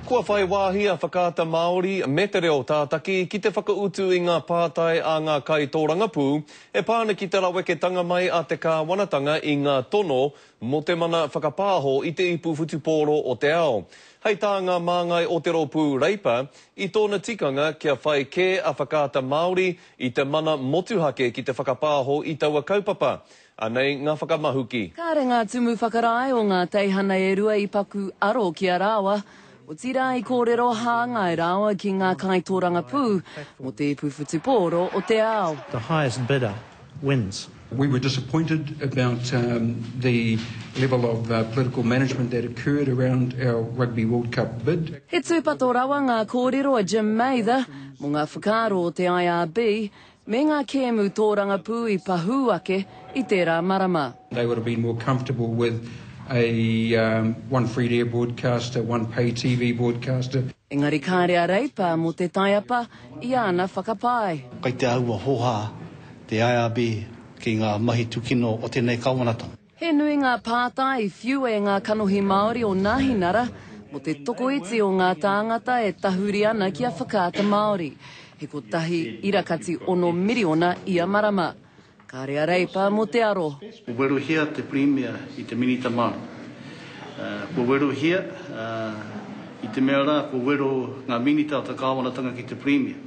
Kua whai wāhi a whakaata Māori me te reo tātaki ki te whakautu i ngā pātai a ngā kai tōranga pū, e pāna ki te raweketanga mai a te kāwanatanga i ngā tono mo te mana whakapāho i te ipu whutupōro o te ao. Hei tā ngā māngai o te ropū reipa, i tōna tikanga kia whai kē a whakaata Māori i te mana motuhake ki te whakapāho i taua kaupapa. Anei ngā whakamahuki. Ka re ngā tumu whakarai o ngā teihana e rua i paku aro ki a rāua. O tira i kōrero hāngai rāua ki ngā kaitōranga pū mo te ipu whutupōro o te ao. The highest bidder wins. We were disappointed about the level of political management that occurred around our Rugby World Cup bid. He tūpato rawa ngā kōrero a Jim Mather mo ngā whakaro o te IRB me ngā kēmu tōranga pū i pahū ake i tērā marama. They would have been more comfortable with a one free-to-air broadcaster, one pay TV broadcaster. Engari kārea reipa mo te taiapa i ana whakapai. Kai te aua hoha te IRB ki ngā mahi tukino o tēnei kāwanatanga. He nui ngā pātai whiu e ngā kanohi Māori o Ngāhinara mo te tokoiti o ngā tāngata e tahuri ana ki a whakaata Māori. He ko tahi irakati 1 miriona i a marama. Kārea reipa mo te aro. Ko weru hia te Premier i te Minita Māori. Ko weru hia i te mea rā, ko weru ngā minita o te kāwanatanga ki te Premier.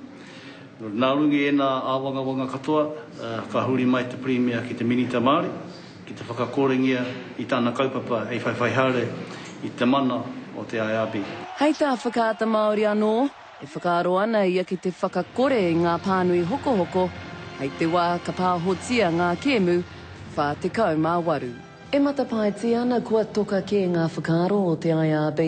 Nā rungi e nā āwangawanga katoa, ka huri mai te Premier ki te Minita Māori, ki te whakakorengia i tāna kaupapa e whaiwhaihare i te mana o te IRB. Hei tā whakaata Māori anō, e whakaaro ana ia ki te whakakore i ngā pānui hokohoko, hei te wā ka pāhotia ngā kēmu, whā te kaumā waru. E matapaiti ana kua toka ki ngā whakaaro o te IRB,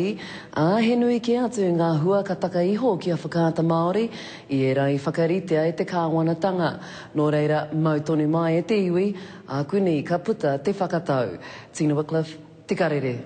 a he nui ki atu ngā huakataka iho ki a whakaata Māori, i e rai whakaritea e te kāwanatanga. Nō reira, mautonu mai e te iwi, a kuni ka puta te whakatau. Tina Wycliffe, Te Karere.